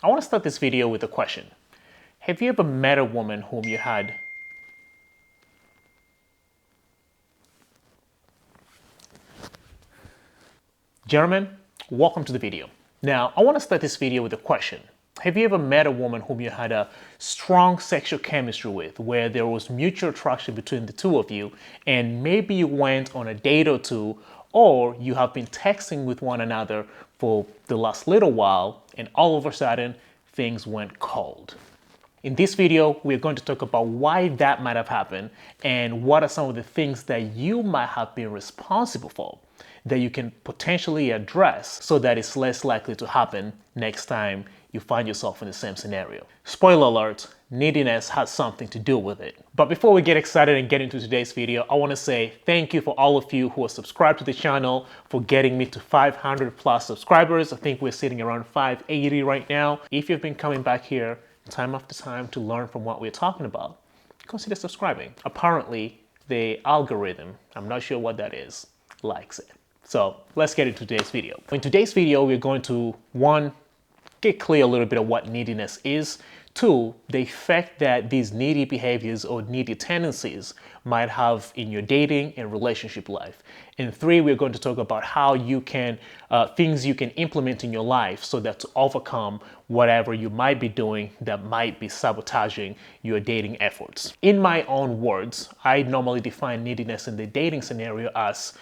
I want to start this video with a question. Have you ever met a woman whom you had Gentlemen, welcome to the video. Now, I want to start this video with a question. Have you ever met a woman whom you had a strong sexual chemistry with, where there was mutual attraction between the two of you, and maybe you went on a date or two, or you have been texting with one another for the last little while, and all of a sudden, things went cold? In this video, we're going to talk about why that might have happened and what are some of the things that you might have been responsible for that you can potentially address so that it's less likely to happen next time you find yourself in the same scenario. Spoiler alert, neediness has something to do with it. But before we get excited and get into today's video, I want to say thank you for all of you who are subscribed to the channel, for getting me to 500 plus subscribers. I think we're sitting around 580 right now. If you've been coming back here time after time to learn from what we're talking about, consider subscribing. Apparently, the algorithm, I'm not sure what that is, likes it. So let's get into today's video. In today's video, we're going to, one, get clear a little bit of what neediness is. Two, the effect that these needy behaviors or needy tendencies might have in your dating and relationship life. And three, we're going to talk about how you can, things you can implement in your life so that to overcome whatever you might be doing that might be sabotaging your dating efforts. In my own words, I normally define neediness in the dating scenario as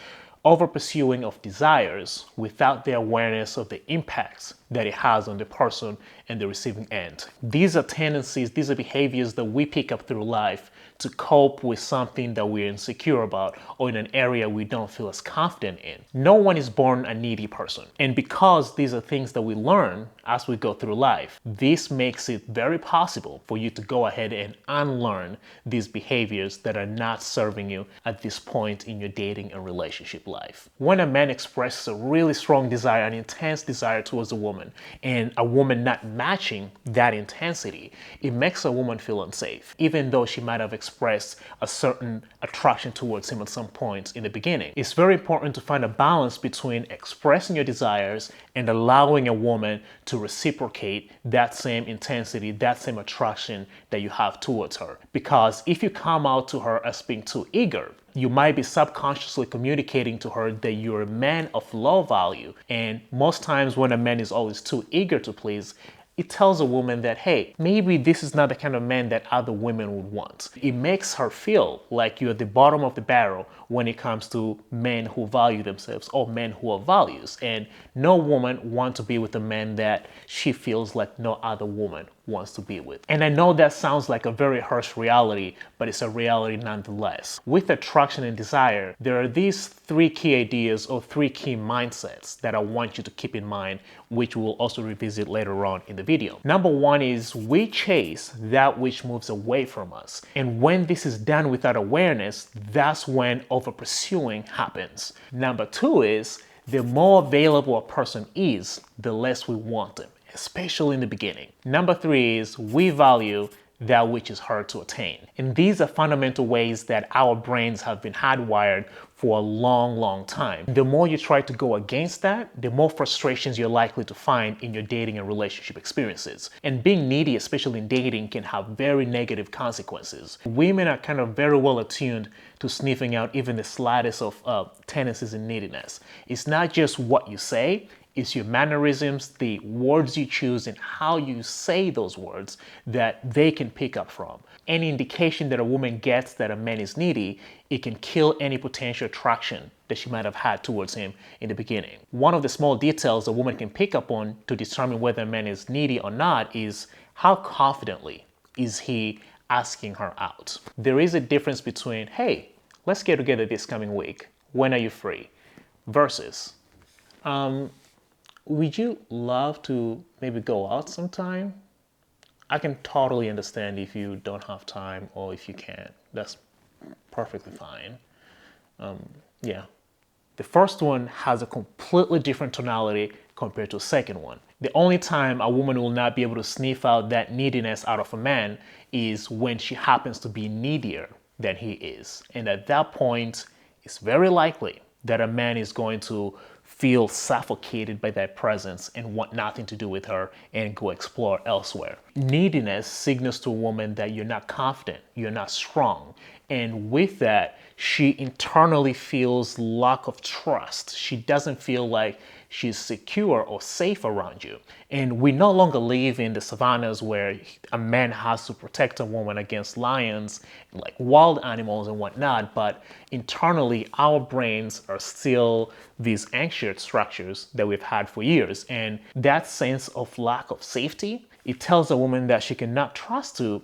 over pursuing of desires without the awareness of the impacts that it has on the person and the receiving end. These are tendencies, these are behaviors that we pick up through life to cope with something that we're insecure about or in an area we don't feel as confident in. No one is born a needy person. And because these are things that we learn as we go through life, this makes it very possible for you to go ahead and unlearn these behaviors that are not serving you at this point in your dating and relationship life. When a man expresses a really strong desire, an intense desire towards a woman, and a woman not matching that intensity, it makes a woman feel unsafe, even though she might have expressed a certain attraction towards him at some point in the beginning. It's very important to find a balance between expressing your desires and allowing a woman to reciprocate that same intensity, that same attraction that you have towards her. Because if you come out to her as being too eager, you might be subconsciously communicating to her that you're a man of low value. And most times when a man is always too eager to please, it tells a woman that, hey, maybe this is not the kind of man that other women would want. It makes her feel like you're at the bottom of the barrel when it comes to men who value themselves or men who are values. And no woman wants to be with a man that she feels like no other woman wants to be with. And I know that sounds like a very harsh reality, but it's a reality nonetheless. With attraction and desire, there are these three key ideas or three key mindsets that I want you to keep in mind, which we'll also revisit later on in the video. Number one is we chase that which moves away from us. And when this is done without awareness, that's when over pursuing happens. Number two is the more available a person is, the less we want them, especially in the beginning. Number three is we value that which is hard to attain. And these are fundamental ways that our brains have been hardwired for a long, long time. The more you try to go against that, the more frustrations you're likely to find in your dating and relationship experiences. And being needy, especially in dating, can have very negative consequences. Women are kind of very well attuned to sniffing out even the slightest of tendencies in neediness. It's not just what you say, it's your mannerisms, the words you choose, and how you say those words that they can pick up from. Any indication that a woman gets that a man is needy, it can kill any potential attraction that she might have had towards him in the beginning. One of the small details a woman can pick up on to determine whether a man is needy or not is how confidently is he asking her out. There is a difference between, hey, let's get together this coming week. When are you free? Versus, would you love to maybe go out sometime? I can totally understand if you don't have time or if you can't. That's perfectly fine. Yeah. The first one has a completely different tonality compared to the second one. The only time a woman will not be able to sniff out that neediness out of a man is when she happens to be needier than he is. And at that point, it's very likely that a man is going to feel suffocated by that presence and want nothing to do with her and go explore elsewhere. Neediness signals to a woman that you're not confident, you're not strong. And with that, she internally feels lack of trust. She doesn't feel like she's secure or safe around you. And we no longer live in the savannas where a man has to protect a woman against lions, like wild animals and whatnot, but internally our brains are still these anchored structures that we've had for years. And that sense of lack of safety, it tells a woman that she cannot trust to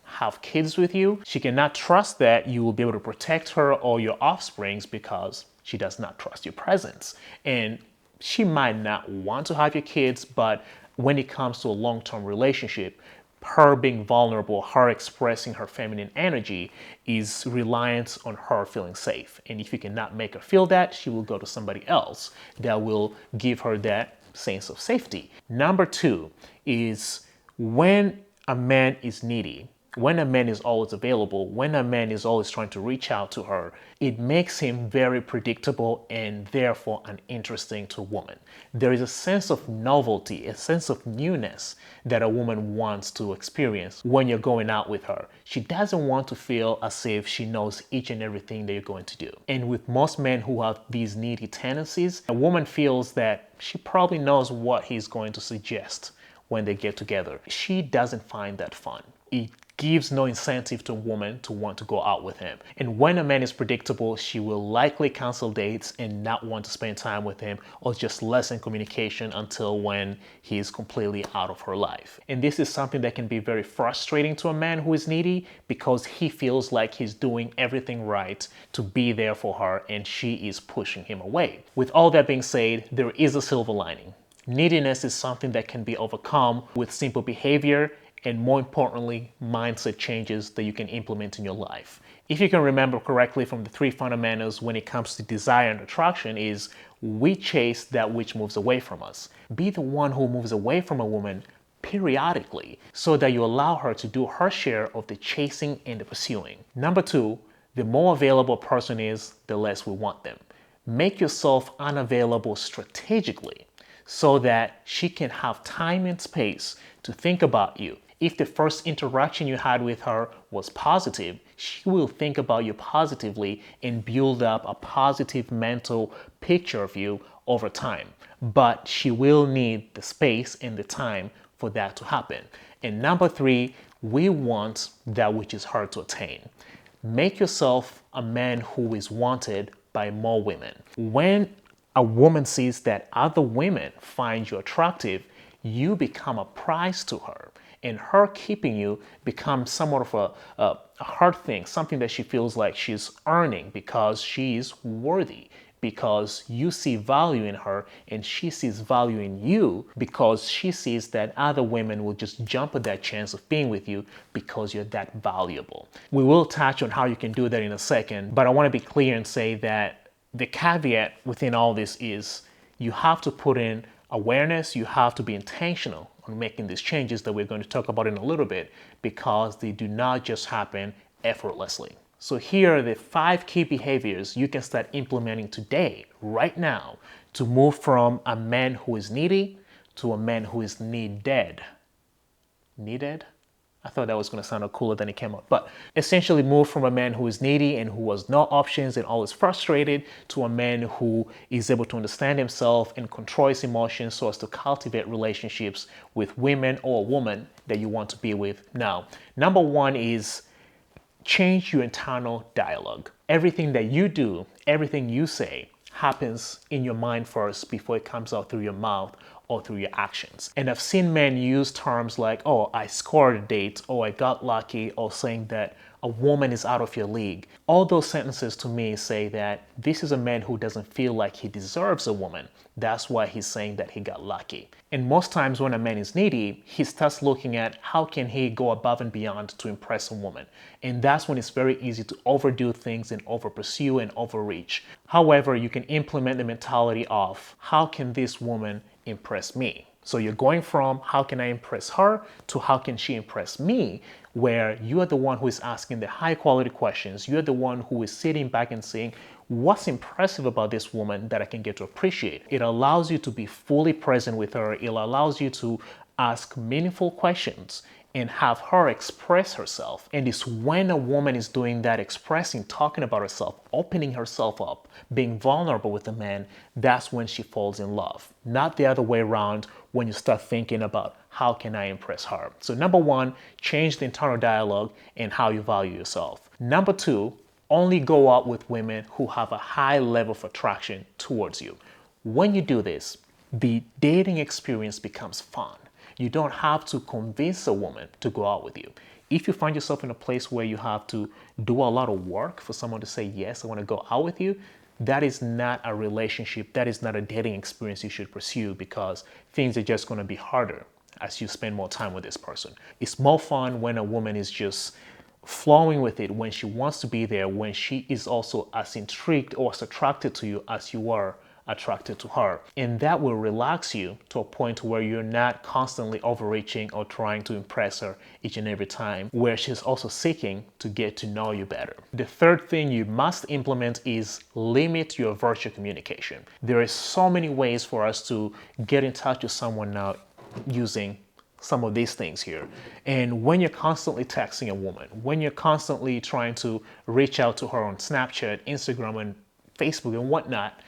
have kids with you. She cannot trust that you will be able to protect her or your offsprings because she does not trust your presence. And she might not want to have your kids, but when it comes to a long-term relationship, her being vulnerable, her expressing her feminine energy is reliant on her feeling safe. And if you cannot make her feel that, she will go to somebody else that will give her that sense of safety. Number two is when a man is needy. When a man is always available, when a man is always trying to reach out to her, it makes him very predictable and therefore uninteresting to a woman. There is a sense of novelty, a sense of newness that a woman wants to experience when you're going out with her. She doesn't want to feel as if she knows each and everything that you're going to do. And with most men who have these needy tendencies, a woman feels that she probably knows what he's going to suggest when they get together. She doesn't find that fun. It gives no incentive to a woman to want to go out with him. And when a man is predictable, she will likely cancel dates and not want to spend time with him, or just lessen communication until when he is completely out of her life. And this is something that can be very frustrating to a man who is needy because he feels like he's doing everything right to be there for her and she is pushing him away. With all that being said, there is a silver lining. Neediness is something that can be overcome with simple behavior and, more importantly, mindset changes that you can implement in your life. If you can remember correctly from the three fundamentals when it comes to desire and attraction is we chase that which moves away from us. Be the one who moves away from a woman periodically so that you allow her to do her share of the chasing and the pursuing. Number two, the more available a person is, the less we want them. Make yourself unavailable strategically so that she can have time and space to think about you. If the first interaction you had with her was positive, she will think about you positively and build up a positive mental picture of you over time. But she will need the space and the time for that to happen. And number three, we want that which is hard to attain. Make yourself a man who is wanted by more women. When a woman sees that other women find you attractive, you become a prize to her. And her keeping you becomes somewhat of a hard thing, something that she feels like she's earning because she's worthy, because you see value in her and she sees value in you because she sees that other women will just jump at that chance of being with you because you're that valuable. We will touch on how you can do that in a second, but I want to be clear and say that the caveat within all this is you have to put in awareness, you have to be intentional on making these changes that we're going to talk about in a little bit because they do not just happen effortlessly. So here are the 5 key behaviors you can start implementing today, right now, to move from a man who is needy to a man who is needed. Needed? I thought that was going to sound cooler than it came out. But essentially move from a man who is needy and who has no options and always frustrated to a man who is able to understand himself and control his emotions so as to cultivate relationships with women or a woman that you want to be with. Now, number 1 is change your internal dialogue. Everything that you do, everything you say happens in your mind first before it comes out through your mouth or through your actions. And I've seen men use terms like, oh, I scored a date, or I got lucky, or saying that a woman is out of your league. All those sentences to me say that this is a man who doesn't feel like he deserves a woman. That's why he's saying that he got lucky. And most times when a man is needy, he starts looking at how can he go above and beyond to impress a woman. And that's when it's very easy to overdo things and over pursue and overreach. However, you can implement the mentality of how can this woman impress me? So you're going from how can I impress her to how can she impress me, where you are the one who is asking the high quality questions. You're the one who is sitting back and saying, what's impressive about this woman that I can get to appreciate? It allows you to be fully present with her. It allows you to ask meaningful questions and have her express herself. And it's when a woman is doing that, expressing, talking about herself, opening herself up, being vulnerable with a man, that's when she falls in love. Not the other way around when you start thinking about how can I impress her. So number one, change the internal dialogue and how you value yourself. Number two, only go out with women who have a high level of attraction towards you. When you do this, the dating experience becomes fun. You don't have to convince a woman to go out with you. If you find yourself in a place where you have to do a lot of work for someone to say, yes, I want to go out with you, that is not a relationship, that is not a dating experience you should pursue, because things are just going to be harder as you spend more time with this person. It's more fun when a woman is just flowing with it, when she wants to be there, when she is also as intrigued or as attracted to you as you are attracted to her. And that will relax you to a point where you're not constantly overreaching or trying to impress her each and every time, where she's also seeking to get to know you better. The third thing you must implement is limit your virtual communication. There are so many ways for us to get in touch with someone now using some of these things here. And when you're constantly texting a woman, when you're constantly trying to reach out to her on Snapchat, Instagram, and Facebook and whatnot,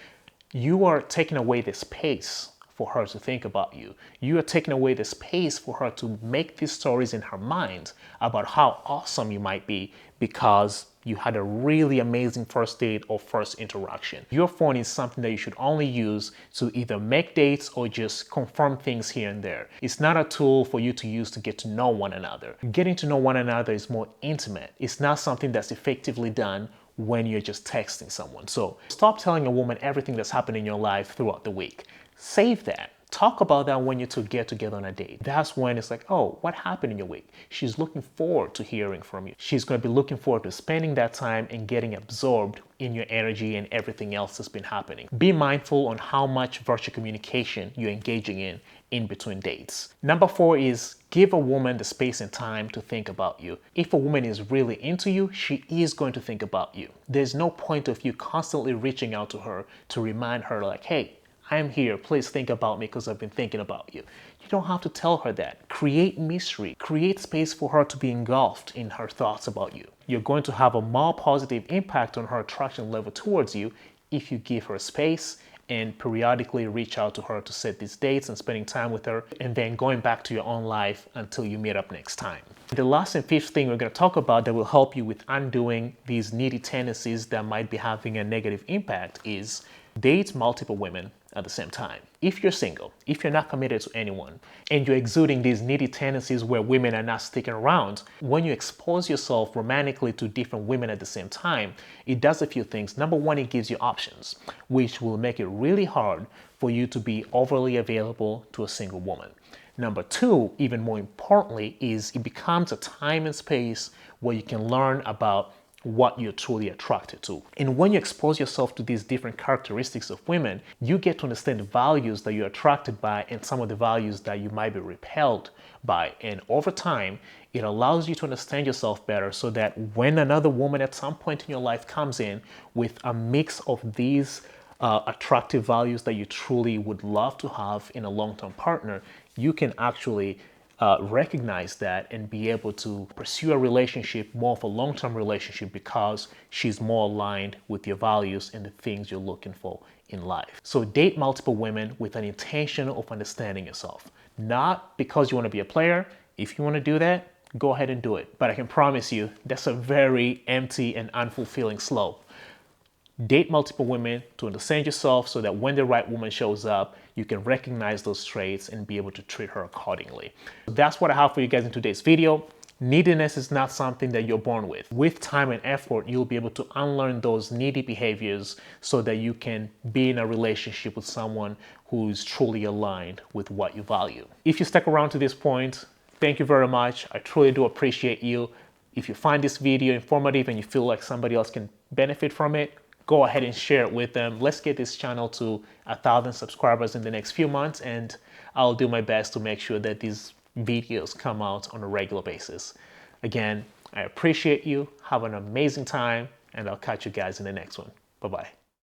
you are taking away the space for her to think about you. You are taking away the space for her to make these stories in her mind about how awesome you might be because you had a really amazing first date or first interaction. Your phone is something that you should only use to either make dates or just confirm things here and there. It's not a tool for you to use to get to know one another. Getting to know one another is more intimate. It's not something that's effectively done when you're just texting someone. So stop telling a woman everything that's happened in your life throughout the week. Save that. Talk about that when you two get together on a date. That's when it's like, oh, what happened in your week? She's looking forward to hearing from you. She's going to be looking forward to spending that time and getting absorbed in your energy and everything else that's been happening. Be mindful on how much virtual communication you're engaging in between dates. Number four is give a woman the space and time to think about you. If a woman is really into you, she is going to think about you. There's no point of you constantly reaching out to her to remind her like, hey, I'm here, please think about me because I've been thinking about you. You don't have to tell her that. Create mystery. Create space for her to be engulfed in her thoughts about you. You're going to have a more positive impact on her attraction level towards you if you give her space and periodically reach out to her to set these dates and spending time with her, and then going back to your own life until you meet up next time. The last and fifth thing we're going to talk about that will help you with undoing these needy tendencies that might be having a negative impact is date multiple women at the same time. If you're single, if you're not committed to anyone, and you're exuding these needy tendencies where women are not sticking around, when you expose yourself romantically to different women at the same time, it does a few things. Number one, it gives you options, which will make it really hard for you to be overly available to a single woman. Number two, even more importantly, is it becomes a time and space where you can learn about what you're truly attracted to. And when you expose yourself to these different characteristics of women, you get to understand the values that you're attracted by and some of the values that you might be repelled by. And over time, it allows you to understand yourself better so that when another woman at some point in your life comes in with a mix of these attractive values that you truly would love to have in a long-term partner, you can actually recognize that and be able to pursue a relationship, more of a long-term relationship, because she's more aligned with your values and the things you're looking for in life. So date multiple women with an intention of understanding yourself, not because you want to be a player. If you want to do that, go ahead and do it. But I can promise you that's a very empty and unfulfilling slope. Date multiple women to understand yourself so that when the right woman shows up, you can recognize those traits and be able to treat her accordingly. That's what I have for you guys in today's video. Neediness is not something that you're born with. With time and effort, you'll be able to unlearn those needy behaviors so that you can be in a relationship with someone who's truly aligned with what you value. If you stuck around to this point, thank you very much. I truly do appreciate you. If you find this video informative and you feel like somebody else can benefit from it, go ahead and share it with them. Let's get this channel to 1,000 subscribers in the next few months, and I'll do my best to make sure that these videos come out on a regular basis. Again, I appreciate you. Have an amazing time, and I'll catch you guys in the next one. Bye-bye.